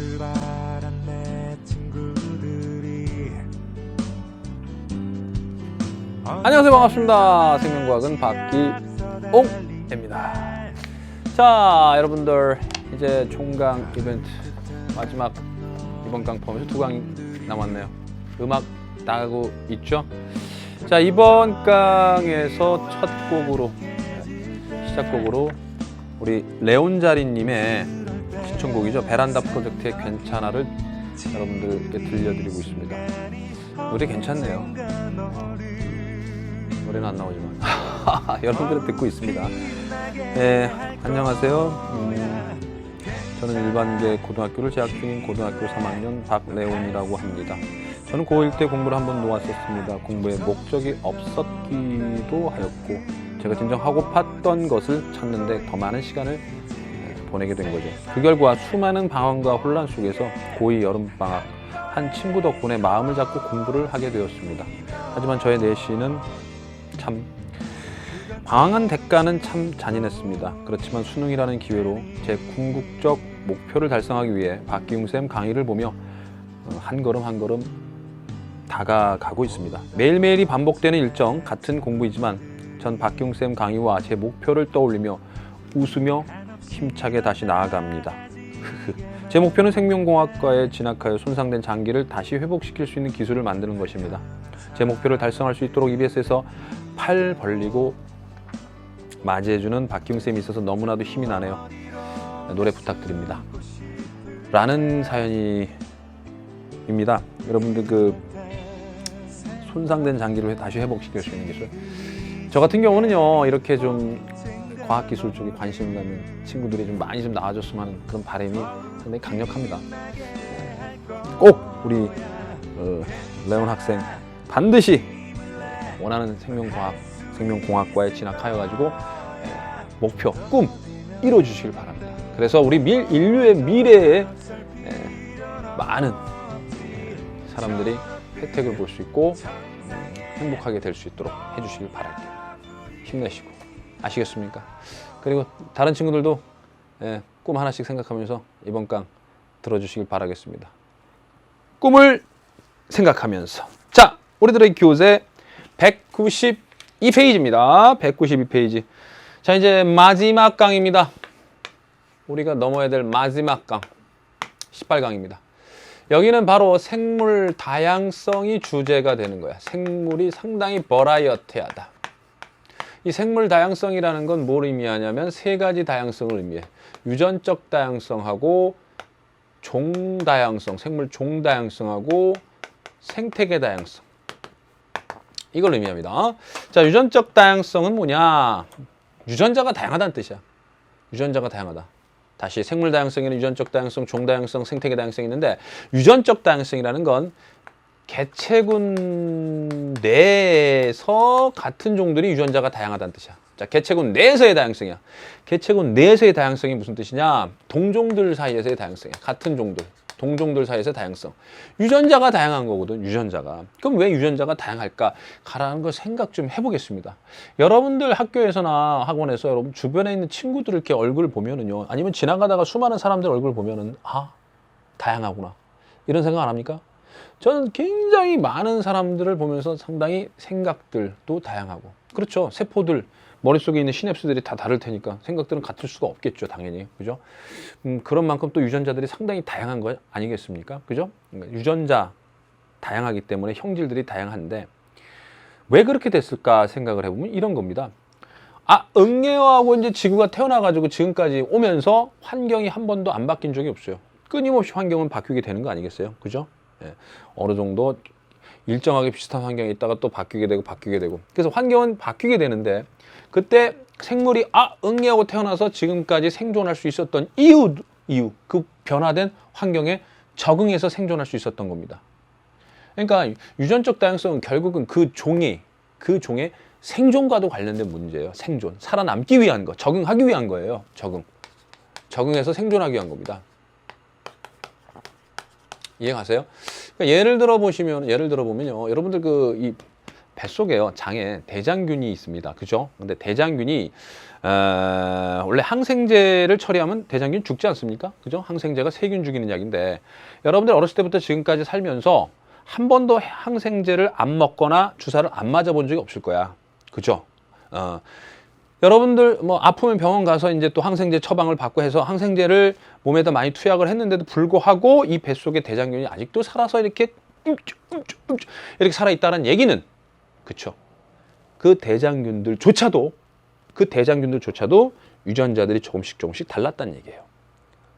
출발한 내 친구들이 안녕하세요, 반갑습니다. 생명과학은 박기옹입니다. 자, 여러분들 이제 총강 이벤트 마지막 이번 강 포함해서 2강이 남았네요. 음악 나가고 있죠? 자, 이번 강에서 첫 곡으로 시작곡으로 우리 레온자리님의 신청곡이죠. 베란다 프로젝트의 괜찮아를 여러분들께 들려드리고 있습니다. 노래 괜찮네요. 노래는 안 나오지만 여러분들은 듣고 있습니다. 네, 안녕하세요. 저는 일반계 고등학교를 재학 중인 고등학교 3학년 박레온이라고 합니다. 저는 고1 때 공부를 한번 놓았었습니다. 공부에 목적이 없었기도 하였고 제가 진정 하고팠던 것을 찾는데 더 많은 시간을 보내게 된 거죠. 그 결과 수많은 방황과 혼란 속에서 고2 여름방학 한 친구 덕분에 마음을 잡고 공부를 하게 되었습니다. 하지만 저의 내신은 참 방황한 대가는 참 잔인했습니다. 그렇지만 수능이라는 기회로 제 궁극적 목표를 달성하기 위해 박기웅쌤 강의를 보며 한 걸음 한 걸음 다가가고 있습니다. 매일매일이 반복되는 일정, 같은 공부이지만 전 박기웅쌤 강의와 제 목표를 떠올리며 웃으며 힘차게 다시 나아갑니다. 제 목표는 생명공학과에 진학하여 손상된 장기를 다시 회복시킬 수 있는 기술을 만드는 것입니다. 제 목표를 달성할 수 있도록 EBS에서 팔 벌리고 맞이해주는 박기웅쌤이 있어서 너무나도 힘이 나네요. 노래 부탁드립니다. 라는 사연입니다. 여러분들 그 손상된 장기를 다시 회복시킬 수 있는 기술. 저 같은 경우는요, 이렇게 좀 과학기술 쪽에 관심 가는 친구들이 좀 많이 좀 나와줬으면 하는 그런 바람이 상당히 강력합니다. 꼭 우리 레온 학생 반드시 원하는 생명공학과에 진학하여가지고 목표, 꿈 이뤄주시길 바랍니다. 그래서 우리 인류의 미래에 많은 사람들이 혜택을 볼 수 있고 행복하게 될 수 있도록 해주시길 바랄게요. 힘내시고. 아시겠습니까? 그리고 다른 친구들도 꿈 하나씩 생각하면서 이번 강 들어주시길 바라겠습니다. 꿈을 생각하면서. 자, 우리들의 교재 192페이지입니다. 192페이지. 자, 이제 마지막 강입니다. 우리가 넘어야 될 마지막 강. 18강입니다. 여기는 바로 생물 다양성이 주제가 되는 거야. 생물이 상당히 버라이어티하다. 이 생물 다양성이라는 건 뭘 의미하냐면 세 가지 다양성을 의미해. 유전적 다양성하고 종 다양성, 생물 종 다양성하고 생태계 다양성. 이걸 의미합니다. 자, 유전적 다양성은 뭐냐? 유전자가 다양하다는 뜻이야. 유전자가 다양하다. 다시 생물 다양성에는 유전적 다양성, 종 다양성, 생태계 다양성이 있는데 유전적 다양성이라는 건 개체군 내에서 같은 종들이 유전자가 다양하다는 뜻이야. 자, 개체군 내에서의 다양성이야. 개체군 내에서의 다양성이 무슨 뜻이냐? 동종들 사이에서의 다양성이야. 같은 종들, 동종들 사이에서의 다양성. 유전자가 다양한 거거든, 유전자가. 그럼 왜 유전자가 다양할까? 가라는 걸 생각 좀 해보겠습니다. 여러분들 학교에서나 학원에서 여러분 주변에 있는 친구들 이렇게 얼굴 보면은요, 아니면 지나가다가 수많은 사람들 얼굴 보면은, 아, 다양하구나. 이런 생각 안 합니까? 저는 굉장히 많은 사람들을 보면서 상당히 생각들도 다양하고. 그렇죠. 세포들, 머릿속에 있는 시냅스들이 다 다를 테니까 생각들은 같을 수가 없겠죠. 당연히. 그죠? 그런 만큼 또 유전자들이 상당히 다양한 거 아니겠습니까? 그죠? 그러니까 유전자 다양하기 때문에 형질들이 다양한데 왜 그렇게 됐을까 생각을 해보면 이런 겁니다. 아, 응애어하고 이제 지구가 태어나가지고 지금까지 오면서 환경이 한 번도 안 바뀐 적이 없어요. 끊임없이 환경은 바뀌게 되는 거 아니겠어요? 그죠? 예, 어느 정도 일정하게 비슷한 환경에 있다가 또 바뀌게 되고 그래서 환경은 바뀌게 되는데 그때 생물이 응애하고 태어나서 지금까지 생존할 수 있었던 이유 그 변화된 환경에 적응해서 생존할 수 있었던 겁니다. 그러니까 유전적 다양성은 결국은 그 종의 생존과도 관련된 문제예요. 생존, 살아남기 위한 거, 적응하기 위한 거예요. 적응해서 생존하기 위한 겁니다. 이해가세요? 그러니까 예를 들어보면요, 여러분들 이 뱃속에요, 장에 대장균이 있습니다. 그죠? 근데 대장균이 원래 항생제를 처리하면 대장균 죽지 않습니까? 그죠? 항생제가 세균 죽이는 약인데 여러분들 어렸을 때부터 지금까지 살면서 한 번도 항생제를 안 먹거나 주사를 안 맞아본 적이 없을 거야. 그죠? 여러분들 뭐 아프면 병원 가서 이제 또 항생제 처방을 받고 해서 항생제를 몸에다 많이 투약을 했는데도 불구하고 이 뱃속에 대장균이 아직도 살아서 이렇게 이렇게 살아있다는 얘기는 그쵸? 그 대장균들조차도 유전자들이 조금씩 달랐다는 얘기예요.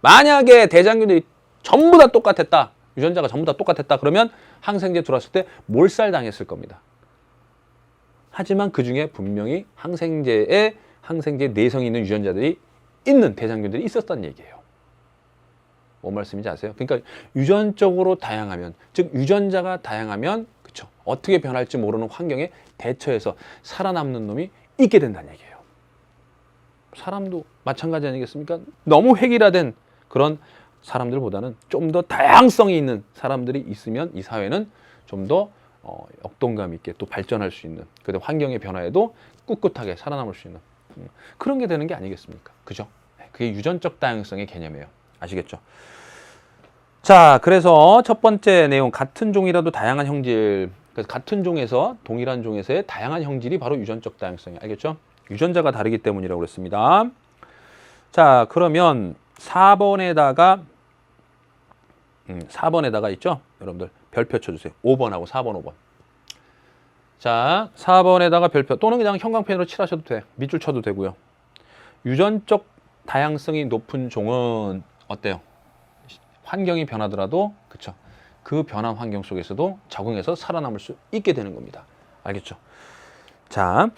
만약에 대장균들이 전부 다 똑같았다, 유전자가 전부 다 똑같았다 그러면 항생제 들어왔을 때 몰살당했을 겁니다. 하지만 그 중에 분명히 항생제 내성이 있는 유전자들이 있는 대장균들이 있었다는 얘기예요. 뭔 말씀인지 아세요? 그러니까 유전적으로 다양하면, 즉 유전자가 다양하면 그쵸? 어떻게 변할지 모르는 환경에 대처해서 살아남는 놈이 있게 된다는 얘기예요. 사람도 마찬가지 아니겠습니까? 너무 획일화된 그런 사람들보다는 좀 더 다양성이 있는 사람들이 있으면 이 사회는 좀 더 역동감 있게 또 발전할 수 있는, 그다음 환경의 변화에도 꿋꿋하게 살아남을 수 있는 그런 게 되는 게 아니겠습니까? 그죠? 그게 유전적 다양성의 개념이에요. 아시겠죠? 자, 그래서 첫 번째 내용, 같은 종이라도 다양한 형질. 그래서 같은 종에서, 동일한 종에서의 다양한 형질이 바로 유전적 다양성이에요. 알겠죠? 유전자가 다르기 때문이라고 그랬습니다. 자, 그러면 4번에다가 있죠? 여러분들 별표 쳐주세요. 5번하고 4번, 5번. 자, 4번에다가 별표 또는 그냥 형광펜으로 칠하셔도 돼. 밑줄 쳐도 되고요. 유전적 다양성이 높은 종은 어때요? 환경이 변하더라도 그쵸? 그 변한 환경 속에서도 적응해서 살아남을 수 있게 되는 겁니다. 알겠죠? 자,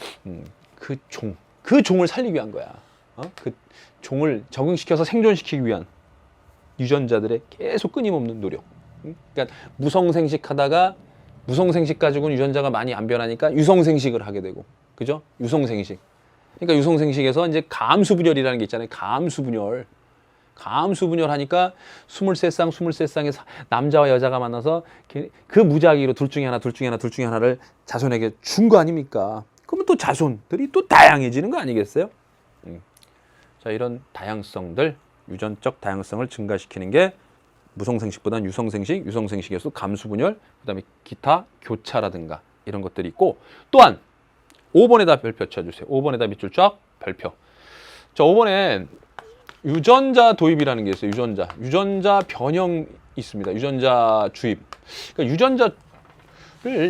그 종을 살리기 위한 거야. 그 종을 적응시켜서 생존시키기 위한 유전자들의 계속 끊임없는 노력. 그러니까 무성생식 하다가 무성생식 가지고는 유전자가 많이 안 변하니까 유성생식을 하게 되고, 그죠? 유성생식. 그러니까 유성생식에서 이제 감수분열이라는 게 있잖아요. 감수분열 하니까 23쌍의 남자와 여자가 만나서 그 무작위로 둘 중에 하나를 자손에게 준 거 아닙니까? 그러면 또 자손들이 또 다양해지는 거 아니겠어요? 자, 이런 다양성들, 유전적 다양성을 증가시키는 게 무성생식보다는 유성생식에서 감수분열, 그다음에 기타 교차라든가 이런 것들이 있고, 또한 5번에다 별표 쳐주세요. 5번에다 밑줄 쫙 별표. 자, 5번에 유전자 도입이라는 게 있어요. 유전자 변형 있습니다. 유전자 주입. 그러니까 유전자를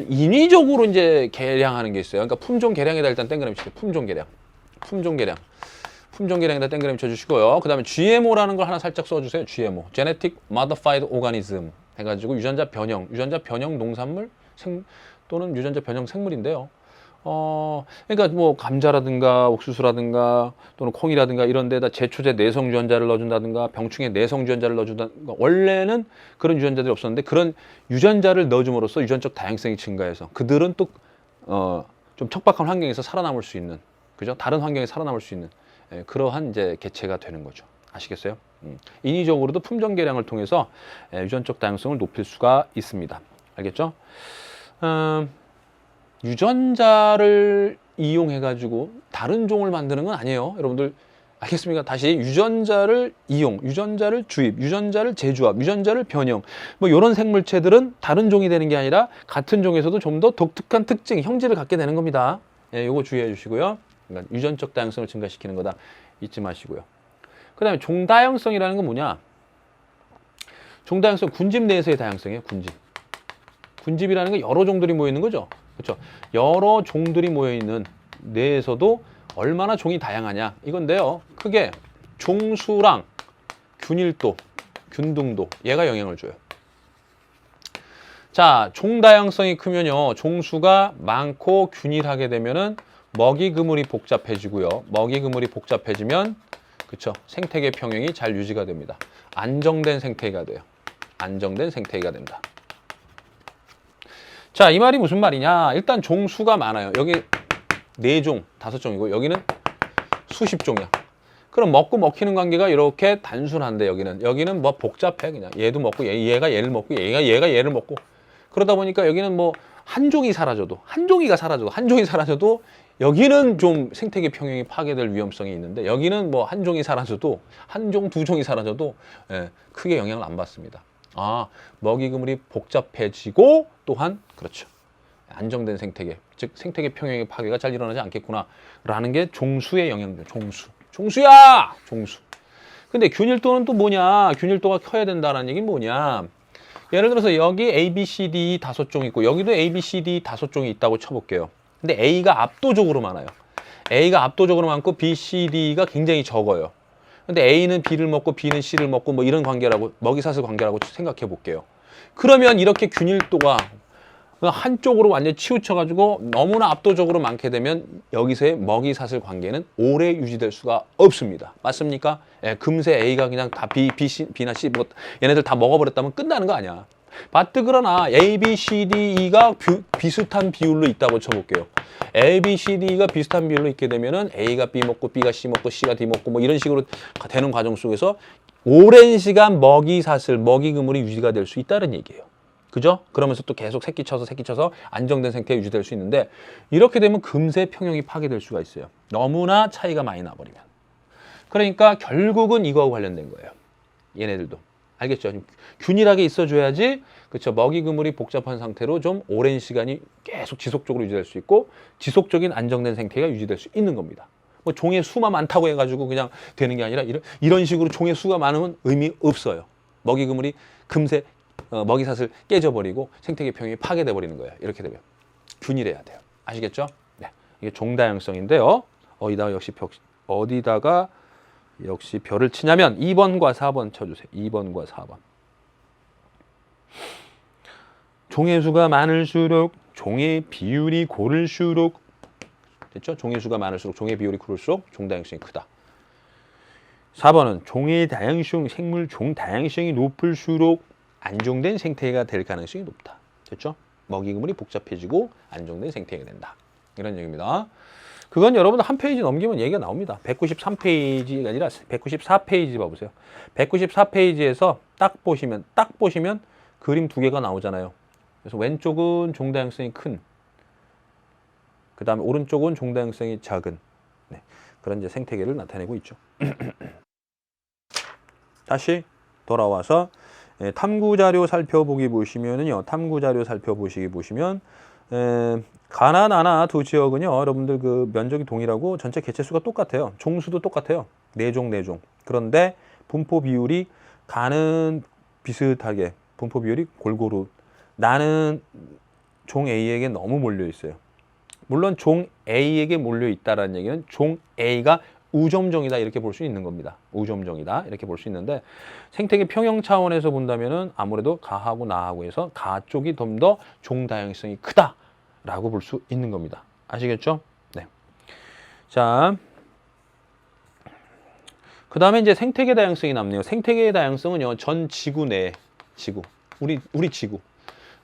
인위적으로 이제 개량하는 게 있어요. 그러니까 품종 개량에다 일단 땡그라미 치세요. 품종 개량에다 땡그라미 쳐주시고요. 그 다음에 GMO라는 걸 하나 살짝 써주세요. GMO, Genetic Modified Organism 해가지고 유전자 변형 농산물 또는 유전자 변형 생물인데요. 그러니까 뭐 감자라든가 옥수수라든가 또는 콩이라든가 이런 데다 제초제 내성 유전자를 넣어준다든가 병충해 내성 유전자를 넣어준다든가, 원래는 그런 유전자들이 없었는데 그런 유전자를 넣어줌으로써 유전적 다양성이 증가해서 그들은 또 좀 척박한 환경에서 살아남을 수 있는, 그죠? 다른 환경에 살아남을 수 있는 그러한 이제 개체가 되는 거죠. 아시겠어요? 인위적으로도 품종 개량을 통해서 유전적 다양성을 높일 수가 있습니다. 알겠죠? 유전자를 이용해가지고 다른 종을 만드는 건 아니에요. 여러분들 알겠습니까? 다시 유전자를 이용, 유전자를 주입, 유전자를 재조합, 유전자를 변형, 뭐 이런 생물체들은 다른 종이 되는 게 아니라 같은 종에서도 좀 더 독특한 특징, 형질을 갖게 되는 겁니다. 요거 주의해 주시고요. 그러니까 유전적 다양성을 증가시키는 거다 잊지 마시고요. 그 다음에 종다양성이라는 건 뭐냐? 종다양성, 군집 내에서의 다양성이에요. 군집이라는 건 여러 종들이 모여있는 거죠. 그렇죠? 여러 종들이 모여있는 내에서도 얼마나 종이 다양하냐 이건데요. 크게 종수랑 균일도, 균등도, 얘가 영향을 줘요. 자, 종다양성이 크면요, 종수가 많고 균일하게 되면은 먹이 그물이 복잡해지고요. 먹이 그물이 복잡해지면 그쵸, 생태계 평형이 잘 유지가 됩니다. 안정된 생태계가 돼요. 안정된 생태계가 됩니다. 자, 이 말이 무슨 말이냐? 일단 종수가 많아요. 여기 4종, 5종이고 여기는 수십 종이야. 그럼 먹고 먹히는 관계가 이렇게 단순한데 여기는 뭐 복잡해. 그냥 얘도 먹고 얘가 얘를 먹고 얘가 얘를 먹고, 그러다 보니까 여기는 뭐 한 종이 사라져도 한 종이 사라져도 여기는 좀 생태계 평형이 파괴될 위험성이 있는데 여기는 뭐 한 종이 사라져도 한 종, 두 종이 사라져도 예, 크게 영향을 안 받습니다. 아, 먹이 그물이 복잡해지고 또한 그렇죠. 안정된 생태계, 즉 생태계 평형의 파괴가 잘 일어나지 않겠구나라는 게 종수의 영향이죠. 종수야! 종수. 근데 균일도는 또 뭐냐? 균일도가 커야 된다는 얘기는 뭐냐? 예를 들어서 여기 A, B, C, D 5종 있고 여기도 A, B, C, D 5종이 있다고 쳐볼게요. 근데 A가 압도적으로 많아요. A가 압도적으로 많고 B, C, D가 굉장히 적어요. 근데 A는 B를 먹고 B는 C를 먹고 뭐 이런 관계라고 먹이사슬 관계라고 생각해 볼게요. 그러면 이렇게 균일도가 한쪽으로 완전히 치우쳐가지고 너무나 압도적으로 많게 되면 여기서의 먹이사슬 관계는 오래 유지될 수가 없습니다. 맞습니까? 예, 금세 A가 그냥 다 B나 C, 뭐 얘네들 다 먹어버렸다면 끝나는 거 아니야. 그러나 A, B, C, D, E가 비슷한 비율로 있다고 쳐볼게요. A, B, C, D가 비슷한 비율로 있게 되면은 A가 B 먹고 B가 C 먹고 C가 D 먹고 뭐 이런 식으로 되는 과정 속에서 오랜 시간 먹이사슬, 먹이 그물이 유지가 될 수 있다는 얘기예요. 그죠? 그러면서 또 계속 새끼 쳐서 안정된 상태에 유지될 수 있는데 이렇게 되면 금세 평형이 파괴될 수가 있어요. 너무나 차이가 많이 나버리면. 그러니까 결국은 이거하고 관련된 거예요. 얘네들도. 알겠죠? 균일하게 있어줘야지 그렇죠? 먹이 그물이 복잡한 상태로 좀 오랜 시간이 계속 지속적으로 유지될 수 있고 지속적인 안정된 생태가 유지될 수 있는 겁니다. 뭐 종의 수만 많다고 해가지고 그냥 되는 게 아니라 이런 식으로 종의 수가 많으면 의미 없어요. 먹이 그물이 금세 먹이사슬 깨져버리고 생태계 평형이 파괴돼 버리는 거예요. 이렇게 되면 균일해야 돼요. 아시겠죠? 네, 이게 종다양성인데요. 어디다가 역시 별을 치냐면 2번과 4번 쳐주세요. 2번과 4번. 종의 수가 많을수록 종의 비율이 고를수록 됐죠? 종의 수가 많을수록 종의 비율이 고를수록 종다양성이 크다. 4번은 종의 다양성, 생물 종 다양성이 높을수록 안정된 생태계가 될 가능성이 높다. 됐죠? 먹이 그물이 복잡해지고 안정된 생태계가 된다. 이런 얘기입니다. 그건 여러분 한 페이지 넘기면 얘기가 나옵니다. 193페이지가 아니라 194페이지 봐보세요. 194페이지에서 딱 보시면 그림 두 개가 나오잖아요. 그래서 왼쪽은 종다양성이 큰, 그 다음에 오른쪽은 종다양성이 작은 네, 그런 이제 생태계를 나타내고 있죠. 다시 돌아와서 탐구자료 살펴보기 보시면은요. 탐구자료 살펴보시기 보시면 가나 나나 두 지역은요. 여러분들 그 면적이 동일하고 전체 개체수가 똑같아요. 종수도 똑같아요. 4종. 그런데 분포 비율이 가는 비슷하게 분포 비율이 골고루 나는 종 A에게 너무 몰려 있어요. 물론 종 A에게 몰려 있다라는 얘기는 종 A가 우점종이다 이렇게 볼 수 있는 겁니다. 우점종이다 이렇게 볼 수 있는데 생태계 평형 차원에서 본다면은 아무래도 가하고 나하고 해서 가 쪽이 좀 더 종다양성이 크다라고 볼 수 있는 겁니다. 아시겠죠? 네. 자, 그 다음에 이제 생태계 다양성이 남네요. 생태계의 다양성은요 전 지구 내 지구 우리 지구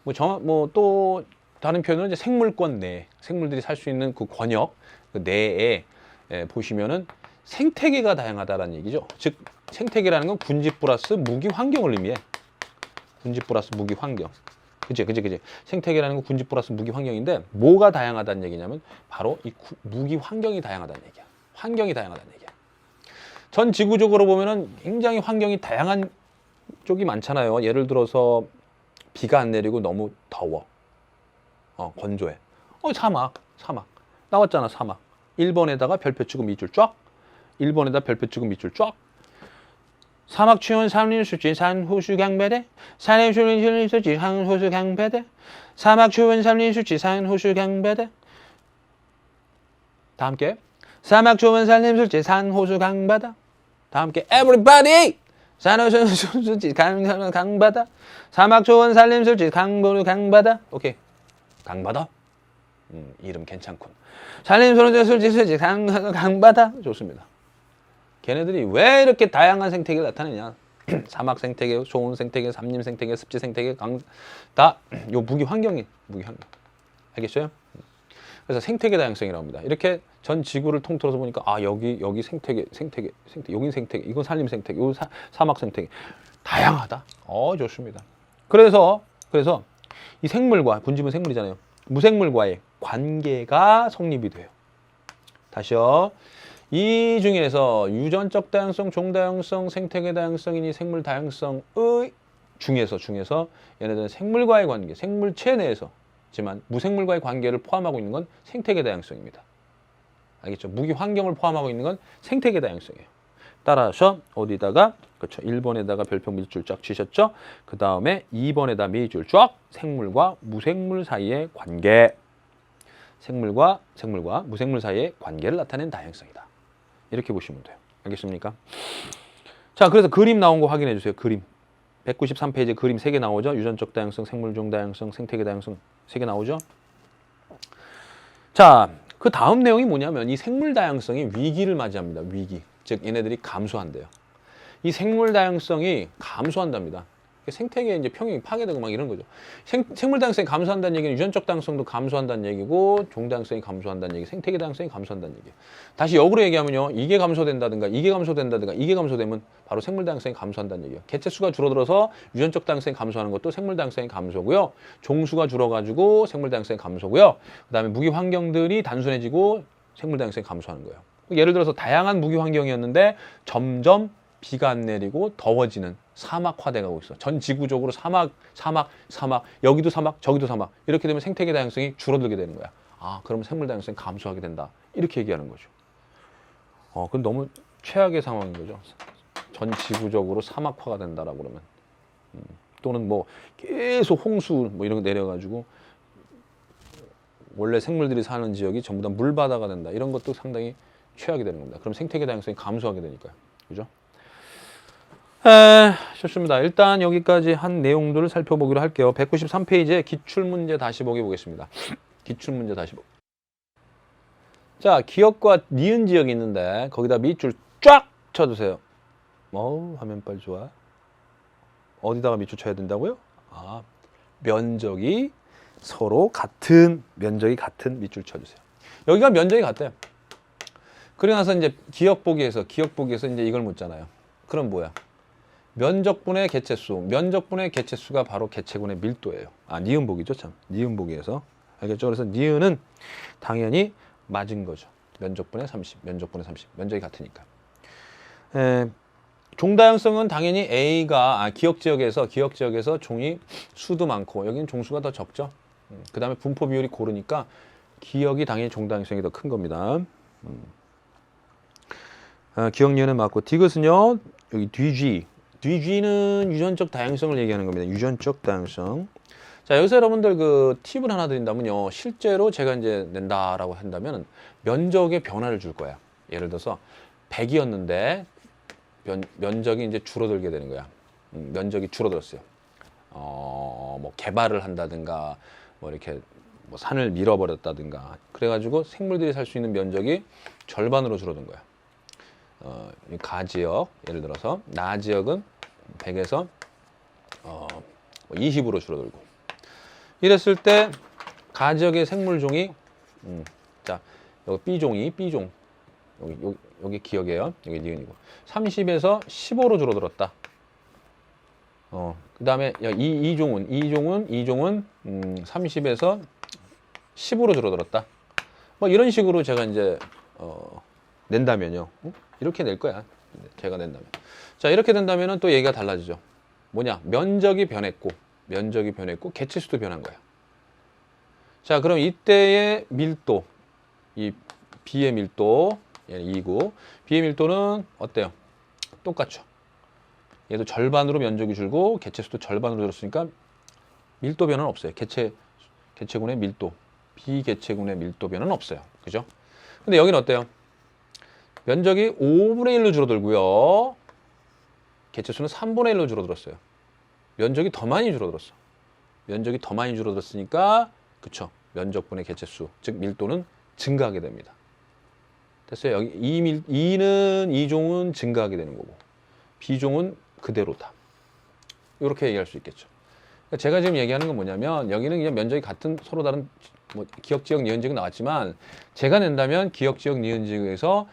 뭐 또 다른 표현은 이제 생물권 내 생물들이 살 수 있는 그 권역 그 내에 보시면은 생태계가 다양하다라는 얘기죠. 즉 생태계라는 건 군지 플러스 무기 환경을 의미해. 군지 플러스 무기 환경. 그치. 생태계라는 건 군지 플러스 무기 환경인데 뭐가 다양하다는 얘기냐면 바로 이 무기 환경이 다양하다는 얘기야. 환경이 다양하다는 얘기야. 전 지구적으로 보면은 굉장히 환경이 다양한 쪽이 많잖아요. 예를 들어서 비가 안 내리고 너무 더워. 건조해. 사막. 나왔잖아, 사막. 1번에다가 별표 치고 밑줄 쫙. 1번에다 별표 치고 밑줄 쫙. 사막 추운 산림수지 산호수 강바다. 산림수지 산호수 강바다. 사막 추운 산림수지 산호수 강바다. 다 함께. 사막 추운 산림수지 산호수 강바다. 다 함께. Everybody! 산호수지 강바다. 사막 추운 산림수지 강바다. 오케이. 강바다. 이름 괜찮군. 산림수지 강바다. 좋습니다. 걔네들이 왜 이렇게 다양한 생태계를 나타내냐. 사막 생태계, 좋은 생태계, 삼림 생태계, 습지 생태계, 다 요 무기 환경이 무기 환경. 알겠어요? 그래서 생태계 다양성이라고 합니다. 이렇게 전 지구를 통틀어서 보니까 여기 생태계, 여긴 생태계, 이건 산림 생태계, 이건 사막 생태계. 다양하다. 좋습니다. 그래서 이 생물과 군집은 생물이잖아요. 무생물과의 관계가 성립이 돼요. 다시요. 이 중에서 유전적 다양성, 종다양성, 생태계 다양성이니 생물 다양성의 중에서 얘네들은 생물과의 관계, 생물체 내에서지만 무생물과의 관계를 포함하고 있는 건 생태계 다양성입니다. 알겠죠? 무기 환경을 포함하고 있는 건 생태계 다양성이에요. 따라서 어디다가 그렇죠? 1번에다가 별표 밑줄 쫙 치셨죠? 그 다음에 2번에다 밑줄 쫙 생물과 무생물 사이의 관계. 생물과 무생물 사이의 관계를 나타낸 다양성이다. 이렇게 보시면 돼요. 알겠습니까? 자, 그래서 그림 나온 거 확인해 주세요. 그림. 193페이지 그림 3개 나오죠? 유전적 다양성, 생물종 다양성, 생태계 다양성 3개 나오죠? 자, 그 다음 내용이 뭐냐면 이 생물 다양성이 위기를 맞이합니다. 위기. 즉 얘네들이 감소한대요. 이 생물 다양성이 감소한답니다. 생태계 이제 평형이 파괴되고 막 이런 거죠. 생물 다양성이 감소한다는 얘기는 유전적 다양성도 감소한다는 얘기고 종 다양성이 감소한다는 얘기, 생태계 다양성이 감소한다는 얘기예요. 다시 역으로 얘기하면요. 이게 감소된다든가 이게 감소되면 바로 생물 다양성이 감소한다는 얘기예요. 개체 수가 줄어들어서 유전적 다양성이 감소하는 것도 생물 다양성이 감소고요. 종수가 줄어가지고 생물 다양성이 감소고요. 그다음에 무기 환경들이 단순해지고 생물 다양성이 감소하는 거예요. 예를 들어서 다양한 무기 환경이었는데 점점 비가 안 내리고 더워지는 사막화돼 가고 있어. 전 지구적으로 사막, 여기도 사막, 저기도 사막. 이렇게 되면 생태계 다양성이 줄어들게 되는 거야. 아, 그러면 생물 다양성이 감소하게 된다. 이렇게 얘기하는 거죠. 그건 너무 최악의 상황인 거죠. 전 지구적으로 사막화가 된다라고 그러면. 또는 뭐 계속 홍수 뭐 이런 거 내려가지고 원래 생물들이 사는 지역이 전부 다 물바다가 된다. 이런 것도 상당히 최악이 되는 겁니다. 그럼 생태계 다양성이 감소하게 되니까요. 그죠? 좋습니다. 일단 여기까지 한 내용들을 살펴보기로 할게요. 193페이지에 기출문제 다시 보기 보겠습니다. 기출문제 다시 보기. 자, 기역과 니은 지역이 있는데 거기다 밑줄 쫙 쳐주세요. 화면빨 좋아. 어디다가 밑줄 쳐야 된다고요? 아, 면적이 서로 같은 밑줄 쳐주세요. 여기가 면적이 같아요. 그러고 나서 이제 기역 보기에서 이제 이걸 묻잖아요. 그럼 뭐야? 면적분의 개체수. 면적분의 개체수가 바로 개체군의 밀도예요. 아, 니은 보기죠, 참. 니은 보기에서. 알겠죠? 그래서 니은은 당연히 맞은 거죠. 면적분의 30. 면적이 같으니까. 종다양성은 당연히 A가 기역 지역에서 종이 수도 많고 여기는 종수가 더 적죠. 그 다음에 분포 비율이 고르니까 기역이 당연히 종다양성이 더 큰 겁니다. 기역 니은은 맞고 디귿은요. 여기 뒤쥐는 유전적 다양성을 얘기하는 겁니다. 유전적 다양성. 자, 여기서 여러분들 그 팁을 하나 드린다면요. 실제로 제가 이제 낸다라고 한다면 면적의 변화를 줄 거야. 예를 들어서 100이었는데 면적이 이제 줄어들게 되는 거야. 면적이 줄어들었어요. 뭐 개발을 한다든가 뭐 이렇게 뭐 산을 밀어버렸다든가 그래가지고 생물들이 살 수 있는 면적이 절반으로 줄어든 거야. 가지역 예를 들어서 나지역은 100에서 20으로 줄어들고 이랬을 때 가지역의 생물종이 자 여기 B종 여기 기역이에요. 여기 니은이고 30에서 15로 줄어들었다. 그 다음에 이종은 30에서 15로 줄어들었다. 뭐 이런 식으로 제가 이제 낸다면요. 이렇게 낼 거야. 제가 낸다면. 자, 이렇게 된다면은 또 얘기가 달라지죠. 뭐냐? 면적이 변했고 개체수도 변한 거야. 자, 그럼 이때의 밀도, 이 B의 밀도, 얘는 2고, B의 밀도는 어때요? 똑같죠. 얘도 절반으로 면적이 줄고 개체수도 절반으로 줄었으니까 밀도 변화는 없어요. 개체군의 밀도, 비개체군의 밀도 변화는 없어요. 그죠? 근데 여기는 어때요? 면적이 5분의 1로 줄어들고요. 개체수는 3분의 1로 줄어들었어요. 면적이 더 많이 줄어들었어. 면적이 더 많이 줄어들었으니까 그쵸? 면적분의 개체수, 즉 밀도는 증가하게 됩니다. 됐어요? 여기 이종은 증가하게 되는 거고 B종은 그대로다. 이렇게 얘기할 수 있겠죠. 그러니까 제가 지금 얘기하는 건 뭐냐면 여기는 그냥 면적이 같은 서로 다른 뭐 기역, 지역, 니은, 지역 나왔지만 제가 낸다면 기역, 지역, 니은, 지역에서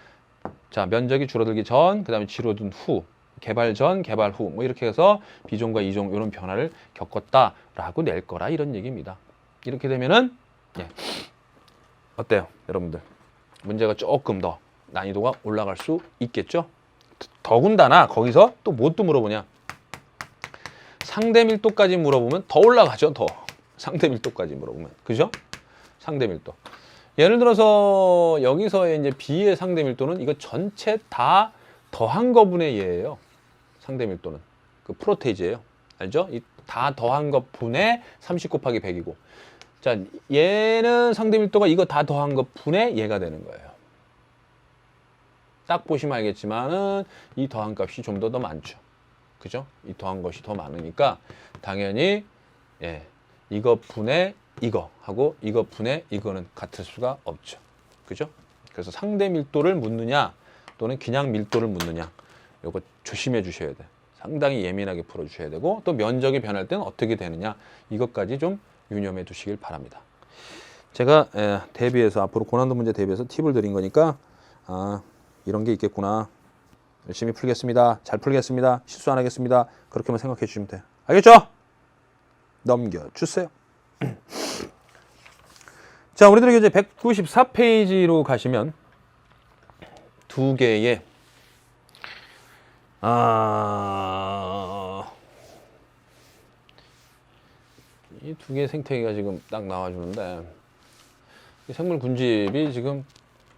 자 면적이 줄어들기 전, 그 다음에 줄어든 후, 개발 전, 개발 후 뭐 이렇게 해서 B종과 E종 이런 변화를 겪었다라고 낼 거라 이런 얘기입니다. 이렇게 되면은 어때요, 여러분들? 문제가 조금 더 난이도가 올라갈 수 있겠죠. 더군다나 거기서 또 뭣도 물어보냐. 상대 밀도까지 물어보면 더 올라가죠. 더 상대 밀도까지 물어보면, 그죠? 상대 밀도. 예를 들어서 여기서의 이제 B의 상대 밀도는 이거 전체 다 더한 거분의 얘예요. 상대 밀도는 그 프로테이지예요. 알죠? 이 다 더한 것 분의 30 곱하기 100이고, 자, 얘는 상대 밀도가 이거 다 더한 것 분의 얘가 되는 거예요. 딱 보시면 알겠지만은 이 더한 값이 좀 더 많죠. 그죠? 이 더한 것이 더 많으니까 당연히 예, 이거 분의 이거 하고 이거 분의 이거는 같을 수가 없죠. 그죠? 그래서 상대 밀도를 묻느냐 또는 그냥 밀도를 묻느냐, 요거 조심해 주셔야 돼. 상당히 예민하게 풀어 주셔야 되고, 또 면적이 변할 때는 어떻게 되느냐, 이것까지 좀 유념해 두시길 바랍니다. 제가 대비해서 앞으로 고난도 문제 대비해서 팁을 드린 거니까 이런 게 있겠구나, 열심히 풀겠습니다, 잘 풀겠습니다, 실수 안 하겠습니다, 그렇게만 생각해 주시면 돼요. 알겠죠? 넘겨주세요. 자, 우리들에게 이제 194페이지로 가시면 두 개의 이 두 개의 생태계가 지금 딱 나와주는데, 이 생물 군집이 지금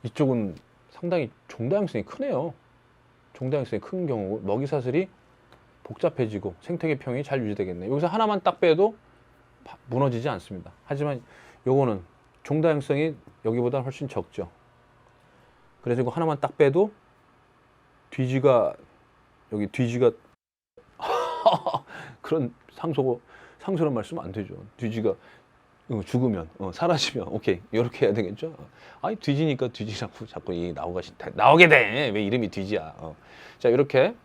이쪽은 상당히 종다양성이 크네요. 종다양성이 큰 경우 먹이 사슬이 복잡해지고 생태계 평형이 잘 유지되겠네. 여기서 하나만 딱 빼도 무너지지 않습니다. 하지만 요거는 종다양성이 여기보다 훨씬 적죠. 그래서 이거 하나만 딱 빼도 뒤지가 여기 뒤지가 그런 상소란 말씀 안 되죠. 뒤지가 죽으면 사라지면 오케이 이렇게 해야 되겠죠. 아니 뒤지니까 뒤지라고 자꾸 이 나오게 돼. 왜 이름이 뒤지야? 자, 이렇게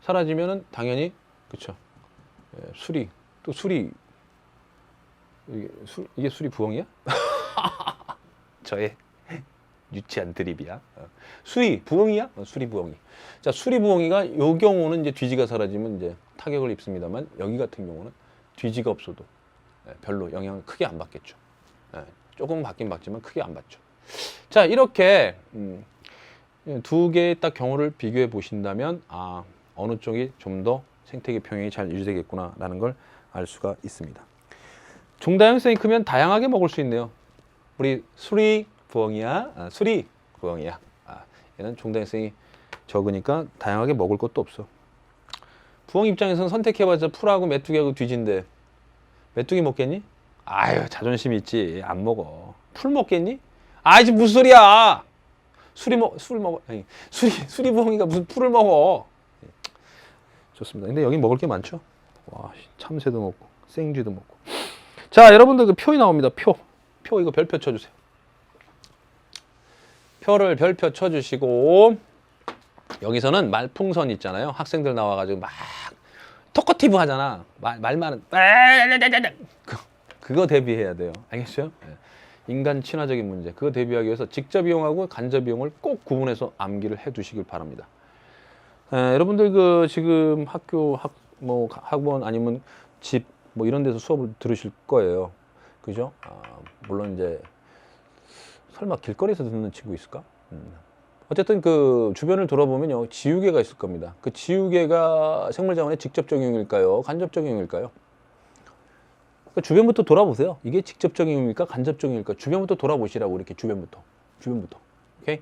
사라지면은 당연히 그쵸. 예, 수리 이게 수리 부엉이야? 저의 유치한 드립이야. 수리 부엉이야? 수리 부엉이. 자, 수리 부엉이가 요 경우는 이제 뒤지가 사라지면 이제 타격을 입습니다만, 여기 같은 경우는 뒤지가 없어도 별로 영향을 크게 안 받겠죠. 조금 받긴 받지만 크게 안 받죠. 자, 이렇게 두 개의 딱 경우를 비교해 보신다면 어느 쪽이 좀 더 생태계 평형이 잘 유지되겠구나라는 걸 알 수가 있습니다. 종다양성이 크면 다양하게 먹을 수 있네요. 우리 수리 부엉이야, 얘는 종다양성이 적으니까 다양하게 먹을 것도 없어. 부엉이 입장에서는 선택해봤자 풀하고 메뚜기하고 뒤진데 메뚜기 먹겠니? 아유, 자존심 있지. 안 먹어. 풀 먹겠니? 아, 지금 무슨 소리야? 술 먹어. 아니, 수리 부엉이가 무슨 풀을 먹어? 좋습니다. 근데 여기 먹을 게 많죠. 와, 참새도 먹고 생쥐도 먹고. 자, 여러분들 그 표이 나옵니다. 표 이거 별표 쳐주세요. 표를 별표 쳐주시고, 여기서는 말풍선 있잖아요. 학생들 나와가지고 막 토커티브 하잖아. 말 많은 그거 대비해야 돼요. 알겠어요? 인간 친화적인 문제, 그거 대비하기 위해서 직접 이용하고 간접 이용을 꼭 구분해서 암기를 해두시길 바랍니다. 여러분들 그 지금 학원 아니면 집 뭐 이런 데서 수업을 들으실 거예요. 그죠? 물론 이제 설마 길거리에서 듣는 친구 있을까? 어쨌든 그 주변을 돌아보면요, 지우개가 있을 겁니다. 그 지우개가 생물자원의 직접적 이용일까요? 간접적 이용일까요? 그러니까 주변부터 돌아보세요. 이게 직접적 이용일까? 간접적 이용일까? 주변부터 돌아보시라고, 이렇게 주변부터. 오케이?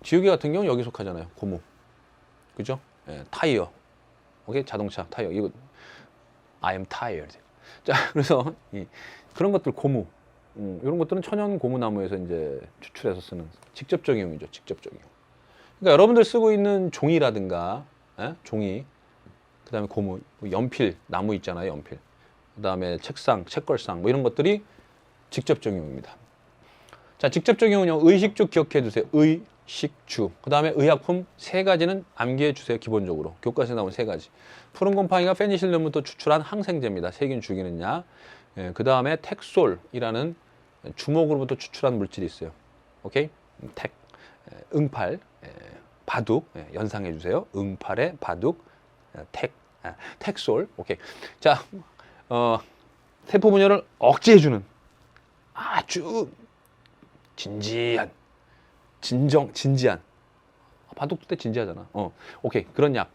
지우개 같은 경우는 여기 속하잖아요. 고무. 그죠? 예, 타이어. 오케이? 자동차 타이어. 이거 I am tired. 자, 그래서 그런 것들 고무. 이런 것들은 천연 고무나무에서 이제 추출해서 쓰는 직접적 이용이죠. 직접적 이용. 그러니까 여러분들 쓰고 있는 종이라든가, 종이, 그 다음에 고무, 연필, 나무 있잖아요. 연필. 그 다음에 책상, 책걸상, 뭐 이런 것들이 직접적 이용입니다. 자, 직접적 이용은요, 의식주 기억해 두세요. 의식주. 그 다음에 의약품 3가지는 암기해 주세요. 기본적으로. 교과서에 나온 3가지. 푸른 곰팡이가 페니실린부터 추출한 항생제입니다. 세균 죽이는 약. 그 다음에 텍솔이라는 주먹으로부터 추출한 물질이 있어요. 오케이? 응팔, 바둑, 연상해 주세요. 응팔의 바둑, 텍솔. 오케이. 자, 세포 분열을 억제해 주는 아주 진지한 진지한. 바둑 때 진지하잖아. 오케이. 그런 약.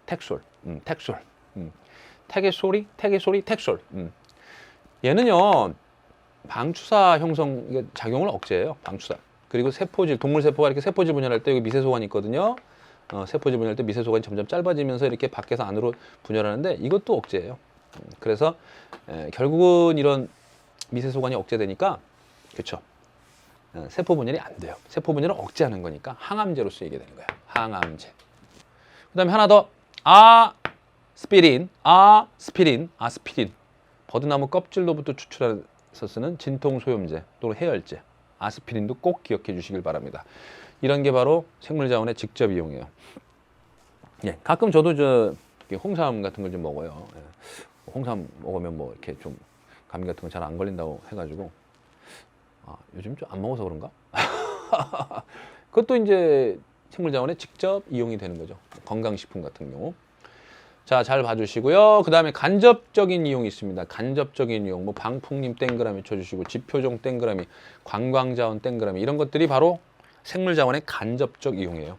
텍솔. 텍솔. 택의 소리, 텍솔. 얘는요, 방추사 형성 작용을 억제해요. 방추사. 그리고 세포질, 동물 세포가 이렇게 세포질 분열할 때 여기 미세소관이 있거든요. 세포질 분열할 때 미세소관이 점점 짧아지면서 이렇게 밖에서 안으로 분열하는데 이것도 억제해요. 그래서 결국은 이런 미세소관이 억제되니까, 그렇죠. 세포 분열이 안 돼요. 세포 분열을 억제하는 거니까 항암제로 쓰이게 되는 거야. 항암제. 그다음에 하나 더. 아스피린. 버드나무 껍질로부터 추출해서 쓰는 진통소염제 또는 해열제. 아스피린도 꼭 기억해 주시길 바랍니다. 이런 게 바로 생물자원의 직접 이용이에요. 예, 가끔 저도 홍삼 같은 걸 좀 먹어요. 예. 홍삼 먹으면 뭐 이렇게 좀 감기 같은 거 잘 안 걸린다고 해가지고 요즘 좀 안 먹어서 그런가? 그것도 이제 생물자원에 직접 이용이 되는 거죠. 건강식품 같은 경우. 자, 잘 봐주시고요. 그 다음에 간접적인 이용이 있습니다. 간접적인 이용, 뭐 방풍림 땡그라미 쳐주시고, 지표종 땡그라미, 관광자원 땡그라미 이런 것들이 바로 생물자원의 간접적 이용이에요.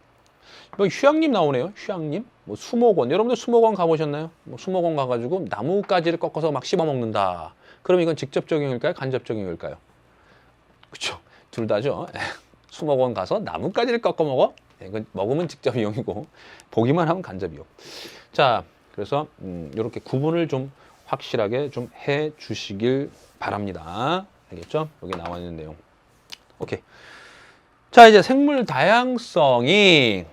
뭐 휴양림 나오네요. 휴양림, 뭐 수목원. 여러분들 수목원 가보셨나요? 뭐 수목원 가가지고 나뭇가지를 꺾어서 막 씹어 먹는다. 그럼 이건 직접적 이용일까요? 간접적 이용일까요? 그렇죠. 둘 다죠. 수목원 가서 나뭇가지를 꺾어 먹어? 이건 먹으면 직접 이용이고 보기만 하면 간접 이용. 자, 그래서 이렇게 구분을 좀 확실하게 좀 해 주시길 바랍니다. 알겠죠? 여기 나와 있는 내용. 오케이. 자, 이제 생물 다양성이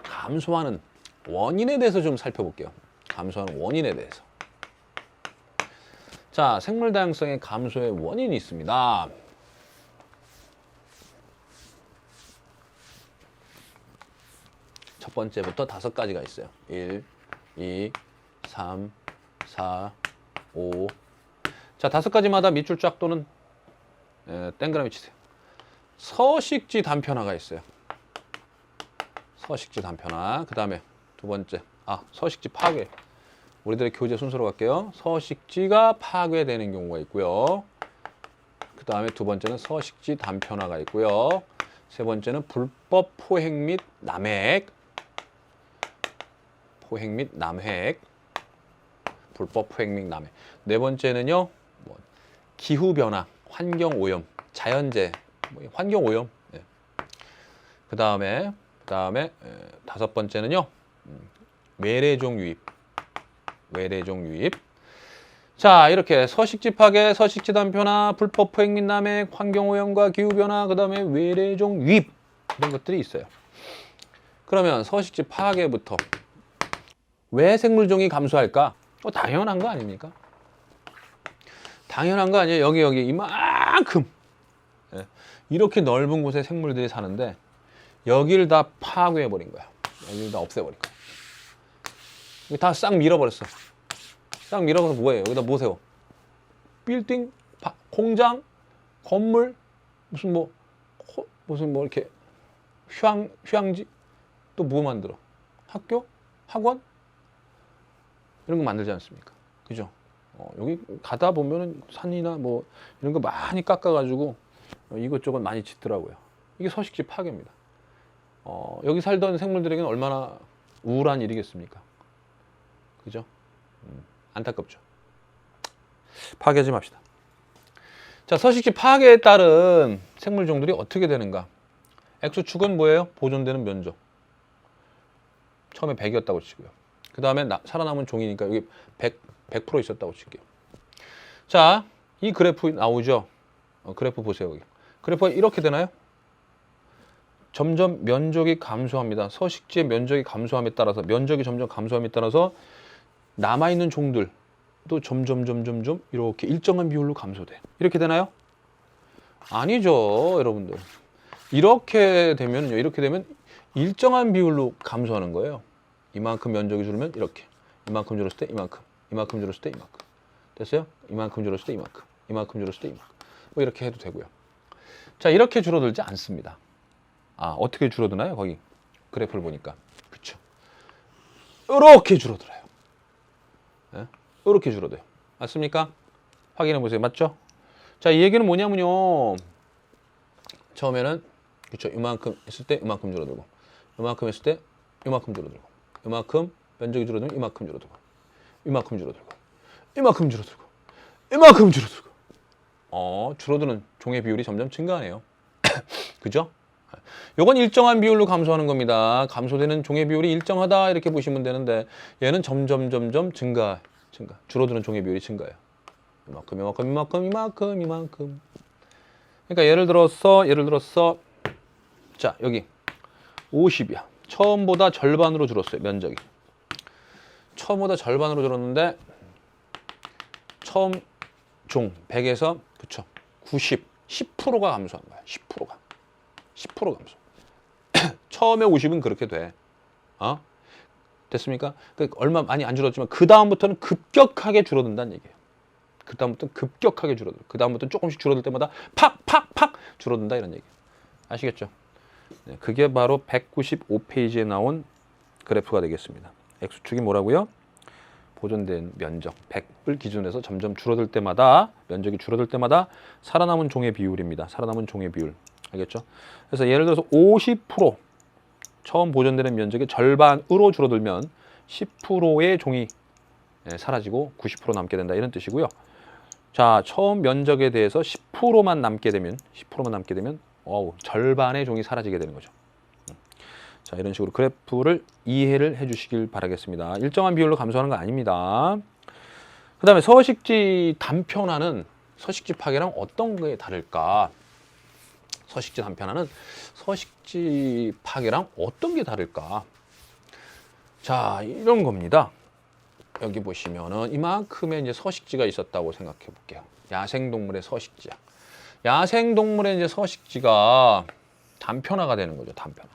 감소하는 원인에 대해서 좀 살펴볼게요. 감소하는 원인에 대해서. 자, 생물 다양성의 감소의 원인이 있습니다. 첫 번째부터 5가지가 있어요. 1, 2, 3, 4, 5. 자, 5가지마다 밑줄 쫙 도는 땡그라미 치세요. 서식지 단편화가 있어요. 서식지 단편화. 그 다음에 두 번째, 서식지 파괴. 우리들의 교재 순서로 갈게요. 서식지가 파괴되는 경우가 있고요. 그 다음에 두 번째는 서식지 단편화가 있고요. 세 번째는 불법 포획 및 남획. 불법 포획 및 남획. 네 번째는요, 기후 변화, 환경 오염, 자연재해, 환경 오염. 네. 그 다음에 5번째는요, 외래종 유입. 자, 이렇게 서식지 파괴, 서식지 단편화, 불법 포획 및 남획, 환경 오염과 기후 변화, 그 다음에 외래종 유입 이런 것들이 있어요. 그러면 서식지 파괴부터 왜 생물종이 감소할까? 당연한 거 아닙니까? 당연한 거 아니에요. 여기 이만큼 이렇게 넓은 곳에 생물들이 사는데 여기를 다 파괴해버린 거야. 여기를 다 없애버린 거야. 여기 다 싹 밀어버렸어. 싹 밀어버려서 뭐예요? 여기다 뭐 세워? 빌딩, 공장, 건물, 무슨 뭐 이렇게 휴양지, 또 뭐 만들어? 학교? 학원? 이런 거 만들지 않습니까? 그죠? 여기 가다 보면은 산이나 뭐 이런 거 많이 깎아가지고 이것저것 많이 짓더라고요. 이게 서식지 파괴입니다. 여기 살던 생물들에게는 얼마나 우울한 일이겠습니까? 그죠? 안타깝죠. 파괴하지 맙시다. 자, 서식지 파괴에 따른 생물종들이 어떻게 되는가? X축은 뭐예요? 보존되는 면적. 처음에 100이었다고 치고요. 그 다음에 살아남은 종이니까 여기 100% 있었다고 칠게요. 자, 이 그래프 나오죠? 그래프 보세요. 여기. 그래프가 이렇게 되나요? 점점 면적이 감소합니다. 서식지의 면적이 감소함에 따라서 면적이 점점 감소함에 따라서 남아있는 종들도 점점 이렇게 일정한 비율로 감소돼. 이렇게 되나요? 아니죠, 여러분들. 이렇게 되면 일정한 비율로 감소하는 거예요. 이만큼 면적이 줄면 이렇게, 이만큼 줄었을 때 이만큼, 이만큼 줄었을 때 이만큼. 됐어요? 이만큼 줄었을 때 이만큼, 이만큼 줄었을 때 이만큼. 뭐 이렇게 해도 되고요. 자, 이렇게 줄어들지 않습니다. 어떻게 줄어드나요? 거기 그래프를 보니까. 그렇죠. 이렇게 줄어들어요. 네? 이렇게 줄어들어요. 맞습니까? 확인해 보세요. 맞죠? 자, 이 얘기는 뭐냐면요. 처음에는 그렇죠. 이만큼 했을 때 이만큼 줄어들고, 이만큼 했을 때 이만큼 줄어들고, 이만큼 면적이 줄어들면 이만큼 줄어들고, 이만큼 줄어들고, 이만큼 줄어들고, 이만큼 줄어들고. 줄어드는 종의 비율이 점점 증가하네요. 그죠? 요건 일정한 비율로 감소하는 겁니다. 감소되는 종의 비율이 일정하다 이렇게 보시면 되는데 얘는 점점 증가. 줄어드는 종의 비율이 증가해요. 이만큼. 그러니까 예를 들어서 자, 여기 50이야. 처음보다 절반으로 줄었어요, 면적이. 처음보다 절반으로 줄었는데 처음 종 100에서 그쵸 90, 10%가 감소한 거야. 10% 감소. 처음에 50은 그렇게 돼. 됐습니까? 얼마 많이 안 줄었지만 그 다음부터는 급격하게 줄어든다는 얘기예요. 그 다음부터는 급격하게 줄어들어. 그 다음부터는 조금씩 줄어들 때마다 팍 줄어든다 이런 얘기. 아시겠죠? 네, 그게 바로 195페이지에 나온 그래프가 되겠습니다. X축이 뭐라고요? 보존된 면적 100을 기준으로 해서 점점 줄어들 때마다 면적이 줄어들 때마다 살아남은 종의 비율입니다. 살아남은 종의 비율. 알겠죠? 그래서 예를 들어서 50% 처음 보존되는 면적의 절반으로 줄어들면 10%의 종이 사라지고 90% 남게 된다 이런 뜻이고요. 자, 처음 면적에 대해서 10%만 남게 되면 절반의 종이 사라지게 되는 거죠. 자, 이런 식으로 그래프를 이해를 해주시길 바라겠습니다. 일정한 비율로 감소하는 거 아닙니다. 그 다음에 서식지 단편화는 서식지 파괴랑 어떤 게 다를까? 서식지 단편화는 서식지 파괴랑 어떤 게 다를까? 자, 이런 겁니다. 여기 보시면은 이만큼의 이제 서식지가 있었다고 생각해 볼게요. 야생동물의 서식지야. 야생동물의 이제 서식지가 단편화가 되는 거죠. 단편화.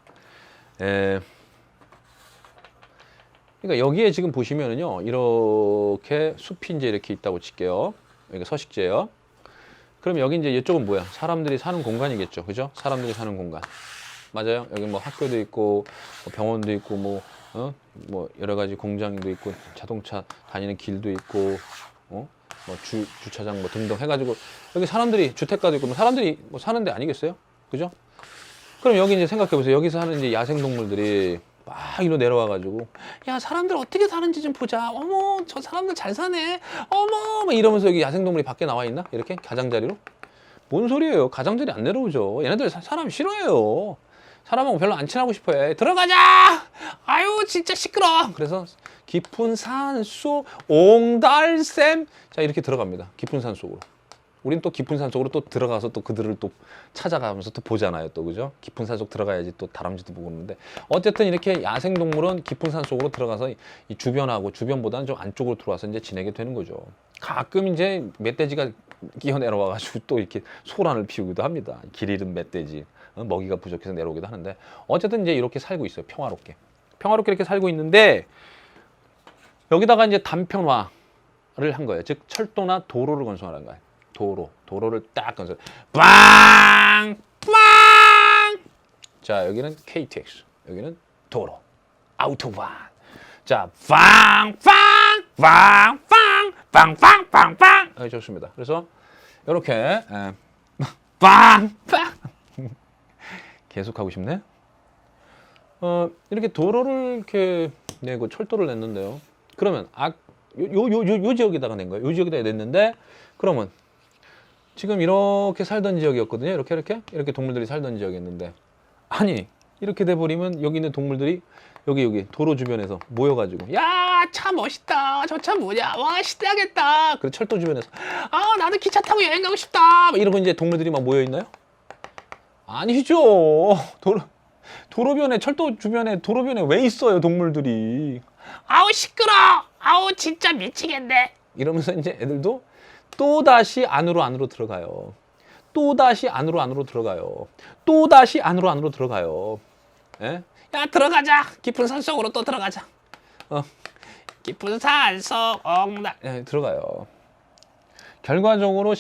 그러니까 여기에 지금 보시면은요, 이렇게 숲이 이제 이렇게 있다고 칠게요. 여기가 서식지예요. 그럼 여기 이제 이쪽은 뭐야? 사람들이 사는 공간이겠죠, 그죠? 사람들이 사는 공간. 맞아요. 여기 뭐 학교도 있고, 뭐 병원도 있고, 뭐 여러 가지 공장도 있고, 자동차 다니는 길도 있고, 뭐 주차장 뭐 등등 해가지고 여기 사람들이 주택가도 있고, 사람들이 뭐 사는 데 아니겠어요, 그죠? 그럼 여기 이제 생각해 보세요. 여기서 사는 이제 야생 동물들이 막 이리로 내려와가지고, 야, 사람들 어떻게 사는지 좀 보자. 어머, 저 사람들 잘 사네. 어머, 막 이러면서 여기 야생 동물이 밖에 나와 있나? 이렇게 가장자리로? 뭔 소리예요? 가장자리 안 내려오죠. 얘네들 사람 싫어해요. 사람하고 별로 안 친하고 싶어해. 들어가자! 아유, 진짜 시끄러. 그래서 깊은 산속 옹달샘. 자, 이렇게 들어갑니다. 깊은 산 속으로. 우린 또 깊은 산 속으로 또 들어가서 또 그들을 또 찾아가면서 또 보잖아요. 또 그죠? 깊은 산 속 들어가야지 또 다람쥐도 보고 오는데, 어쨌든 이렇게 야생 동물은 깊은 산 속으로 들어가서 이 주변보다는 좀 안쪽으로 들어와서 이제 지내게 되는 거죠. 가끔 이제 멧돼지가 끼어 내려와가지고 또 이렇게 소란을 피우기도 합니다. 길 잃은 멧돼지, 먹이가 부족해서 내려오기도 하는데, 어쨌든 이제 이렇게 살고 있어요. 평화롭게 이렇게 살고 있는데, 여기다가 이제 단편화를 한 거예요. 즉 철도나 도로를 건설한 거예요. 도로를 딱 건설. 빵! 자, 여기는 KTX, 여기는 도로, 아우토반. 자, 빵! 좋습니다. 그래서 이렇게 빵! 계속 하고 싶네. 이렇게 도로를 이렇게 내고 철도를 냈는데요. 그러면 요 지역에다가 낸 거예요. 요 지역에다가 냈는데, 그러면 지금 이렇게 살던 지역이었거든요. 이렇게 동물들이 살던 지역이었는데, 아니 이렇게 돼버리면 여기 있는 동물들이 여기 도로 주변에서 모여가지고, 야, 차 멋있다. 저 차 뭐냐? 와, 신나겠다. 그래서 철도 주변에서, 아, 나도 기차 타고 여행 가고 싶다. 막 이러고 이제 동물들이 막 모여 있나요? 아니죠. 도로변에, 철도 주변에, 도로변에 왜 있어요, 동물들이? 아우, 시끄러. 아우, 진짜 미치겠네. 이러면서 이제 애들도 또다시 안으로 들어가요. 또다시 안으로 들어가요. 또다시 안으로 들어가요. 예? 야, 들어가자. 깊은 산속으로 또 들어가자. 깊은 산속 들어가요. 결과적으로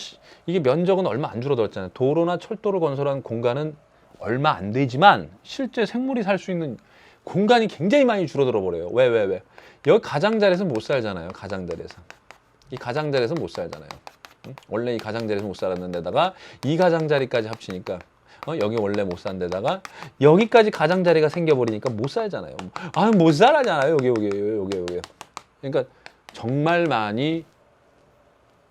이게 면적은 얼마 안 줄어들었잖아요. 도로나 철도를 건설한 공간은 얼마 안 되지만 실제 생물이 살 수 있는 공간이 굉장히 많이 줄어들어 버려요. 왜? 여기 가장자리에서 못 살잖아요. 이 가장자리에서 못 살잖아요. 원래 이 가장자리에서 못 살았는데다가 이 가장자리까지 합치니까 여기 원래 못 산 데다가 여기까지 가장자리가 생겨버리니까 못 살잖아요. 아, 못 살아잖아요. 여기. 그러니까 정말 많이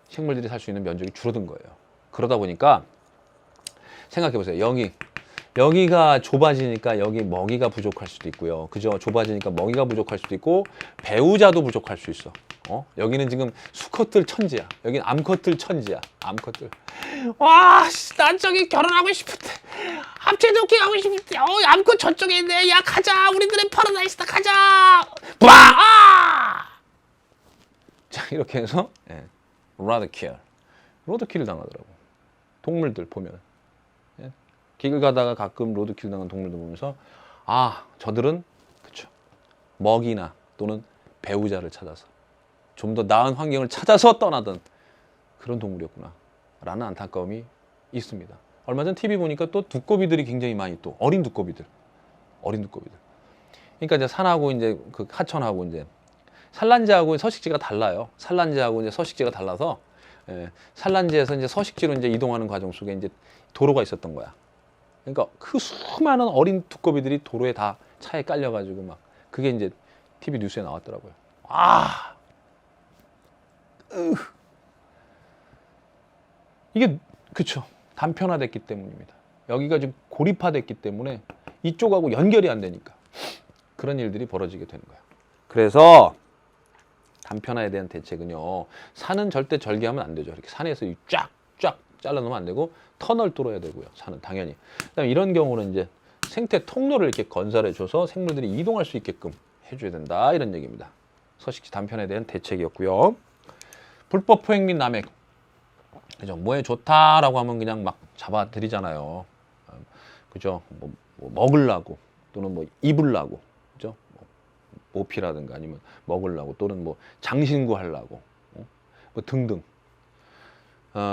생물들이 살 수 있는 면적이 줄어든 거예요. 그러다 보니까 생각해 보세요. 여기가 좁아지니까 여기 먹이가 부족할 수도 있고요. 그죠? 좁아지니까 먹이가 부족할 수도 있고 배우자도 부족할 수 있어. 여기는 지금 수컷들 천지야. 여기는 암컷들 천지야. 암컷들. 와, 난 저기 결혼하고 싶은데 합체도끼 하고 싶은데 암컷 저쪽에 있네. 야, 가자. 우리들의 파라다이스다. 가자. 와! 자, 이렇게 해서 로드킬을 당하더라고. 동물들 보면. 길 가다가 가끔 로드킬 당한 동물들 보면서 저들은 그쵸 먹이나 또는 배우자를 찾아서 좀 더 나은 환경을 찾아서 떠나던 그런 동물이었구나 라는 안타까움이 있습니다. 얼마 전 TV 보니까 또 두꺼비들이 굉장히 많이 또 어린 두꺼비들 그러니까 이제 산하고 이제 그 하천하고 이제 산란지하고 서식지가 달라요. 산란지하고 이제 서식지가 달라서 산란지에서 이제 서식지로 이제 이동하는 과정 속에 이제 도로가 있었던 거야. 그러니까 그 수많은 어린 두꺼비들이 도로에 다 차에 깔려가지고 막 그게 이제 TV 뉴스에 나왔더라고요. 이게 그쵸 단편화됐기 때문입니다. 여기가 지금 고립화됐기 때문에 이쪽하고 연결이 안 되니까 그런 일들이 벌어지게 되는 거예요. 그래서 단편화에 대한 대책은요. 산은 절대 절개하면 안 되죠. 이렇게 산에서 쫙쫙 잘라놓으면 안 되고 터널 뚫어야 되고요. 산은 당연히. 그다음에 이런 경우는 이제 생태 통로를 이렇게 건설해줘서 생물들이 이동할 수 있게끔 해줘야 된다 이런 얘기입니다. 서식지 단편에 대한 대책이었고요. 불법 포획 및 남획. 그죠? 뭐에 좋다라고 하면 그냥 막 잡아들이잖아요. 그죠? 뭐 먹으려고 또는 뭐 입으려고, 그죠? 모피라든가 아니면 먹으려고 또는 뭐 장신구 하려고, 뭐 등등.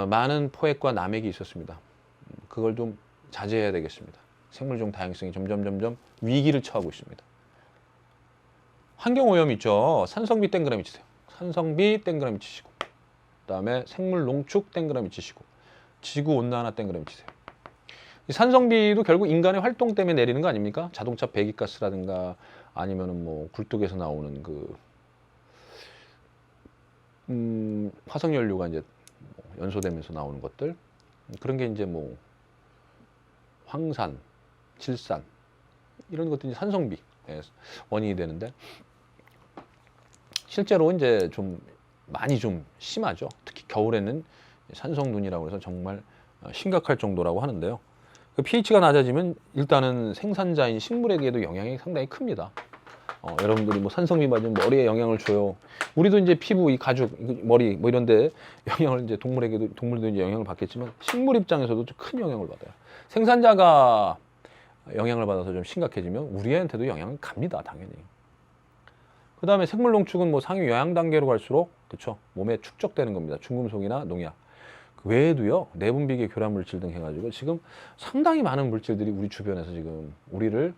많은 포획과 남획이 있었습니다. 그걸 좀 자제해야 되겠습니다. 생물종 다양성이 점점 위기를 처하고 있습니다. 환경오염 있죠. 산성비 땡그라미 치세요. 산성비 땡그라미 치시고 그다음에 생물 농축 땡그라미 치시고 지구온난화 땡그라미 치세요. 이 산성비도 결국 인간의 활동 때문에 내리는 거 아닙니까? 자동차 배기가스라든가 아니면은 뭐 굴뚝에서 나오는 그 화석연료가 이제 연소되면서 나오는 것들 그런 게 이제 뭐 황산, 질산 이런 것들이 산성비 원인이 되는데 실제로 이제 좀 많이 좀 심하죠. 특히 겨울에는 산성눈이라고 해서 정말 심각할 정도라고 하는데요. 그 pH가 낮아지면 일단은 생산자인 식물에게도 영향이 상당히 큽니다. 여러분들이 뭐 산성비 맞으면 머리에 영향을 줘요. 우리도 이제 피부, 이 가죽, 머리 뭐 이런데 영향을 이제 동물도 이제 영향을 받겠지만 식물 입장에서도 좀 큰 영향을 받아요. 생산자가 영향을 받아서 좀 심각해지면 우리한테도 영향이 갑니다, 당연히. 그 다음에 생물 농축은 뭐 상위 영양 단계로 갈수록 그쵸 몸에 축적되는 겁니다. 중금속이나 농약. 그 외에도요 내분비계 교란 물질 등 해가지고 지금 상당히 많은 물질들이 우리 주변에서 지금 우리를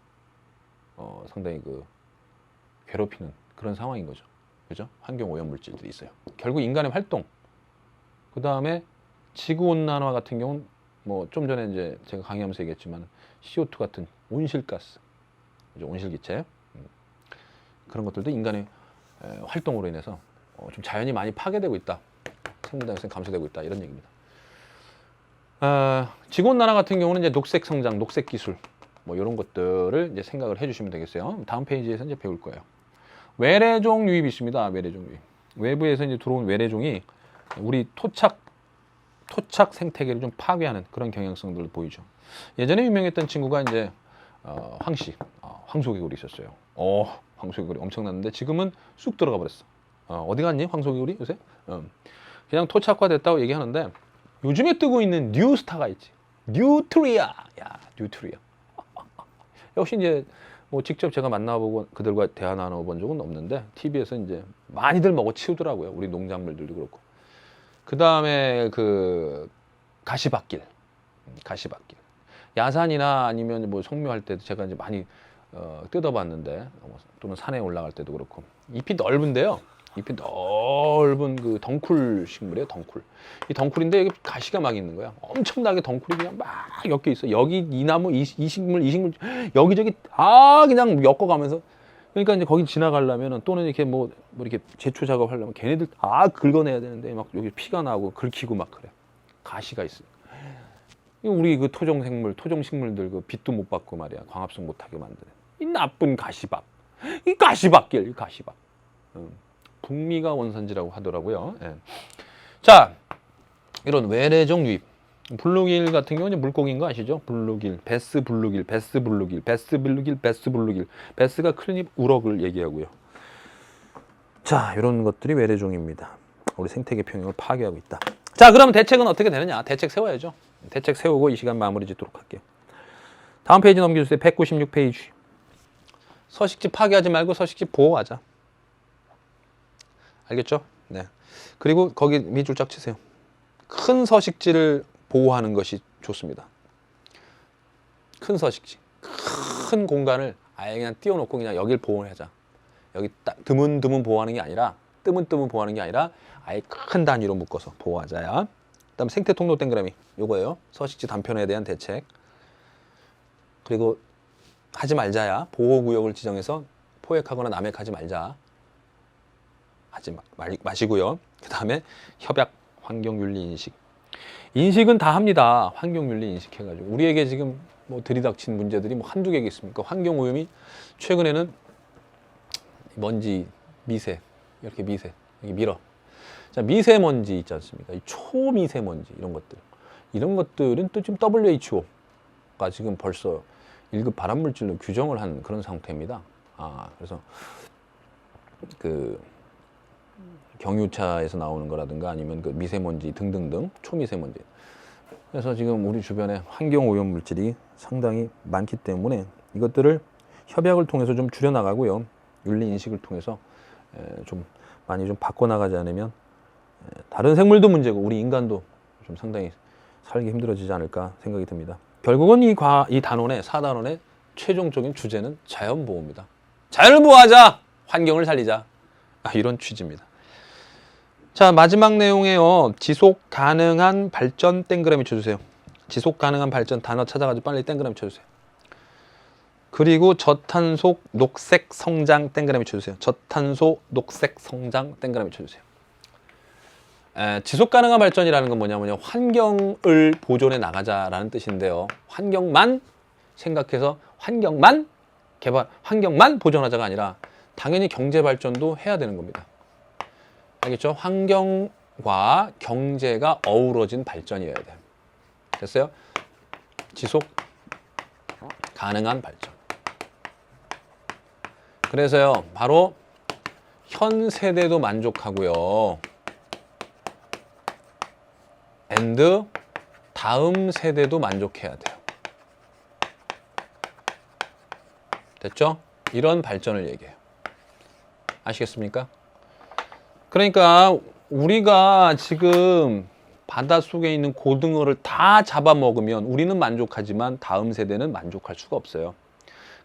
상당히 괴롭히는 그런 상황인 거죠. 그죠? 환경 오염 물질들이 있어요. 결국 인간의 활동, 그 다음에 지구 온난화 같은 경우는 뭐 좀 전에 이제 제가 강의하면서 얘기했지만 CO2 같은 온실가스, 그죠? 온실기체 그런 것들도 인간의 활동으로 인해서 좀 자연이 많이 파괴되고 있다. 생물 다양성이 감소되고 있다. 이런 얘기입니다. 지구 온난화 같은 경우는 이제 녹색 성장, 녹색 기술 뭐 이런 것들을 이제 생각을 해주시면 되겠어요. 다음 페이지에서 이제 배울 거예요. 외래종 유입이 있습니다. 외래종 유입. 외부에서 이제 들어온 외래종이 우리 토착 생태계를 좀 파괴하는 그런 경향성들을 보이죠. 예전에 유명했던 친구가 이제 황씨, 황소개구리 있었어요. 황소개구리 엄청났는데 지금은 쑥 들어가 버렸어. 어디 갔니 황소개구리 요새? 그냥 토착화됐다고 얘기하는데 요즘에 뜨고 있는 뉴스타가 있지. 뉴트리아. 뉴트리아. 역시 이제 뭐 직접 제가 만나보고 그들과 대화 나눠본 적은 없는데 TV에서 이제 많이들 먹어 치우더라고요. 우리 농작물들도 그렇고. 그 다음에 그 가시밭길. 야산이나 아니면 뭐 성묘할 때도 제가 이제 많이 뜯어봤는데 또는 산에 올라갈 때도 그렇고 잎이 넓은데요. 잎이 넓은 그 덩쿨 식물이에요. 덩쿨. 이 덩쿨인데 여기 가시가 막 있는 거야. 엄청나게 덩쿨이 그냥 막 엮여 있어. 여기 이 나무, 이 식물, 이 식물 여기저기 다 그냥 엮어가면서. 그러니까 이제 거기 지나가려면은 또는 이렇게 뭐 이렇게 제초 작업하려면 걔네들 다 긁어내야 되는데 막 여기 피가 나고 긁히고 막 그래. 가시가 있어. 우리 그 토종 식물들 그 빛도 못 받고 말이야. 광합성 못하게 만드는 이 나쁜 가시밥. 이 가시밥길, 이 가시밥. 북미가 원산지라고 하더라고요. 예. 자, 이런 외래종 유입. 블루길 같은 경우는 물고기인 거 아시죠? 블루길, 베스 블루길, 베스 블루길, 베스 블루길, 베스 블루길. 베스가 클립 우럭을 얘기하고요. 자, 이런 것들이 외래종입니다. 우리 생태계 평형을 파괴하고 있다. 자, 그럼 대책은 어떻게 되느냐? 대책 세워야죠. 대책 세우고 이 시간 마무리 짓도록 할게요. 다음 페이지 넘겨주세요. 196페이지. 서식지 파괴하지 말고 서식지 보호하자. 알겠죠? 네. 그리고 거기 밑줄 쫙 치세요. 큰 서식지를 보호하는 것이 좋습니다. 큰 서식지. 큰 공간을 아예 그냥 띄워놓고 그냥 여길 보호하자. 여기 딱 드문드문 보호하는 게 아니라 뜨문뜨문 보호하는 게 아니라 아예 큰 단위로 묶어서 보호하자야. 그다음 생태 통로 동그라미 요거예요. 서식지 단편에 대한 대책. 그리고 하지 말자야. 보호구역을 지정해서 포획하거나 남획하지 말자. 하지 마시고요. 그 다음에 협약, 환경윤리 인식. 인식은 다 합니다. 환경윤리 인식해가지고. 우리에게 지금 뭐 들이닥친 문제들이 뭐 한두 개가 있습니까? 환경오염이 최근에는 먼지, 미세, 이렇게 미세, 여기 밀어. 자, 미세먼지 있지 않습니까? 이 초미세먼지 이런 것들. 이런 것들은 또 지금 WHO가 지금 벌써 1급 발암물질로 규정을 한 그런 상태입니다. 그래서 그 경유차에서 나오는 거라든가 아니면 그 미세먼지 등등등 초미세먼지. 그래서 지금 우리 주변에 환경 오염 물질이 상당히 많기 때문에 이것들을 협약을 통해서 좀 줄여나가고요. 윤리 인식을 통해서 좀 많이 좀 바꿔나가지 않으면 다른 생물도 문제고 우리 인간도 좀 상당히 살기 힘들어지지 않을까 생각이 듭니다. 결국은 이 단원의 4단원의 최종적인 주제는 자연보호입니다. 자연을 보호하자! 환경을 살리자! 이런 취지입니다. 자, 마지막 내용에요. 지속 가능한 발전 땡그라미 쳐주세요. 지속 가능한 발전 단어 찾아가지고 빨리 땡그라미 쳐주세요. 그리고 저탄소 녹색 성장 땡그라미 쳐주세요. 저탄소 녹색 성장 땡그라미 쳐주세요. 지속 가능한 발전이라는 건 뭐냐면요. 환경을 보존해 나가자라는 뜻인데요. 환경만 생각해서 환경만 개발, 환경만 보존하자가 아니라 당연히 경제 발전도 해야 되는 겁니다. 알겠죠? 환경과 경제가 어우러진 발전이어야 돼요. 됐어요? 지속 가능한 발전. 그래서요, 바로 현 세대도 만족하고요. and 다음 세대도 만족해야 돼요. 됐죠? 이런 발전을 얘기해요. 아시겠습니까? 그러니까 우리가 지금 바닷속에 있는 고등어를 다 잡아먹으면 우리는 만족하지만 다음 세대는 만족할 수가 없어요.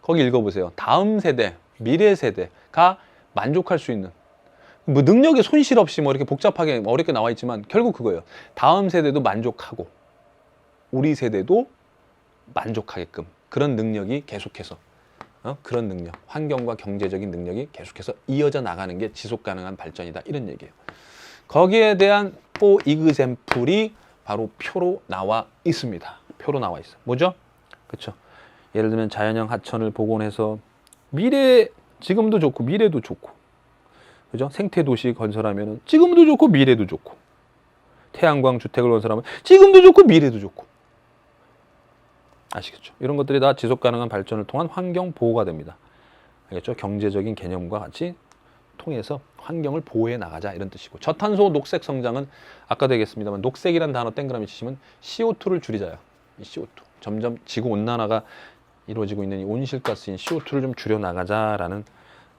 거기 읽어보세요. 다음 세대, 미래 세대가 만족할 수 있는 뭐 능력의 손실 없이 뭐 이렇게 복잡하게 어렵게 나와 있지만 결국 그거예요. 다음 세대도 만족하고 우리 세대도 만족하게끔 그런 능력이 계속해서 그런 능력, 환경과 경제적인 능력이 계속해서 이어져 나가는 게 지속 가능한 발전이다. 이런 얘기예요. 거기에 대한 포 이그젬플이 바로 표로 나와 있습니다. 표로 나와 있어. 뭐죠? 그렇죠. 예를 들면 자연형 하천을 복원해서 지금도 좋고 미래도 좋고, 그죠? 생태 도시 건설하면 지금도 좋고 미래도 좋고, 태양광 주택을 건설하면 지금도 좋고 미래도 좋고. 아시겠죠? 이런 것들이 다 지속 가능한 발전을 통한 환경 보호가 됩니다. 알겠죠? 경제적인 개념과 같이 통해서 환경을 보호해 나가자 이런 뜻이고, 저탄소 녹색 성장은 아까도 얘기했습니다만 녹색이란 단어 땡그라미 치시면 CO2를 줄이자요. 이 CO2 점점 지구 온난화가 이루어지고 있는 이 온실가스인 CO2를 좀 줄여 나가자라는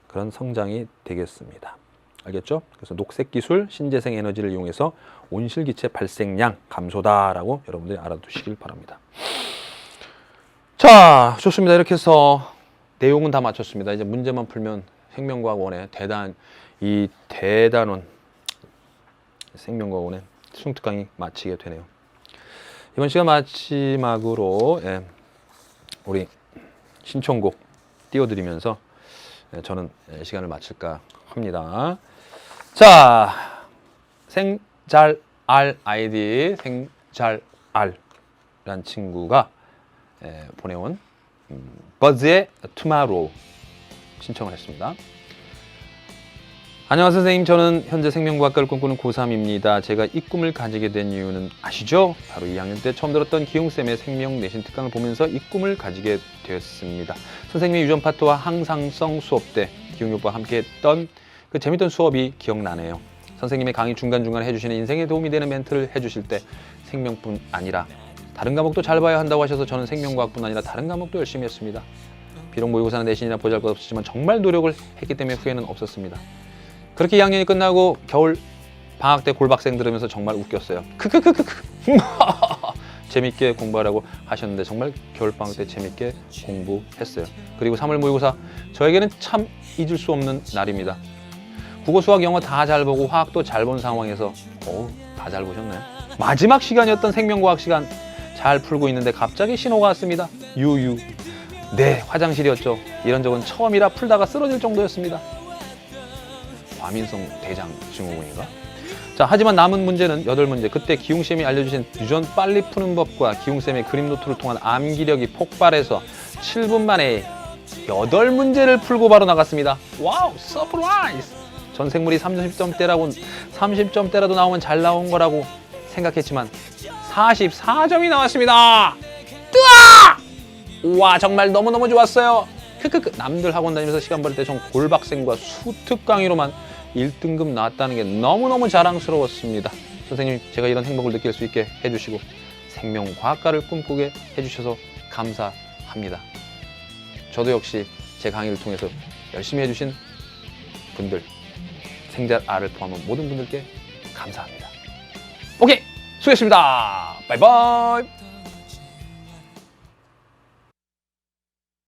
그런 성장이 되겠습니다. 알겠죠? 그래서 녹색 기술, 신재생 에너지를 이용해서 온실기체 발생량 감소다라고 여러분들이 알아두시길 바랍니다. 자, 좋습니다. 이렇게 해서 내용은 다 마쳤습니다. 이제 문제만 풀면 생명과학원의 대단원 생명과학원의 수능특 강의 마치게 되네요. 이번 시간 마지막으로 우리 신청곡 띄워드리면서 저는 시간을 마칠까 합니다. 자, 생잘알 아이디 생잘알이란 친구가 보내온 버즈의 투마로우 신청을 했습니다. 안녕하세요 선생님. 저는 현재 생명과학과를 꿈꾸는 고3입니다. 제가 이 꿈을 가지게 된 이유는 아시죠? 바로 2학년 때 처음 들었던 기용쌤의 생명 내신 특강을 보면서 이 꿈을 가지게 되었습니다. 선생님의 유전 파트와 항상성 수업 때 기용이 오빠와 함께 했던 그 재밌던 수업이 기억나네요. 선생님의 강의 중간중간에 해주시는 인생에 도움이 되는 멘트를 해주실 때 생명뿐 아니라 다른 과목도 잘 봐야 한다고 하셔서 저는 생명과학뿐 아니라 다른 과목도 열심히 했습니다. 비록 모의고사나 내신이나 보잘것없었지만 정말 노력을 했기 때문에 후회는 없었습니다. 그렇게 2학년이 끝나고 겨울 방학 때 골박생 들으면서 정말 웃겼어요. 재밌게 공부하라고 하셨는데 정말 겨울 방학 때 재밌게 공부했어요. 그리고 3월 모의고사 저에게는 참 잊을 수 없는 날입니다. 국어, 수학, 영어 다 잘 보고 화학도 잘 본 상황에서 다 잘 보셨나요? 마지막 시간이었던 생명과학 시간 잘 풀고 있는데 갑자기 신호가 왔습니다. 유유. 네, 화장실이었죠. 이런 적은 처음이라 풀다가 쓰러질 정도였습니다. 과민성 대장 증후군인가? 자, 하지만 남은 문제는 8문제. 그때 기용쌤이 알려주신 유전 빨리 푸는 법과 기용쌤의 그림 노트를 통한 암기력이 폭발해서 7분 만에 8문제를 풀고 바로 나갔습니다. 와우, 서프라이즈! 전 생물이 30점대라도 나오면 잘 나온 거라고 생각했지만 44점이 나왔습니다. 뜨아! 우와, 정말 너무너무 좋았어요. 남들 학원 다니면서 시간 벌 때 전 골박생과 수특 강의로만 1등급 나왔다는 게 너무너무 자랑스러웠습니다. 선생님, 제가 이런 행복을 느낄 수 있게 해주시고 생명과학과를 꿈꾸게 해주셔서 감사합니다. 저도 역시 제 강의를 통해서 열심히 해주신 분들, 생잘알을 포함한 모든 분들께 감사합니다. 오케이, 수고했습니다. 바이바이.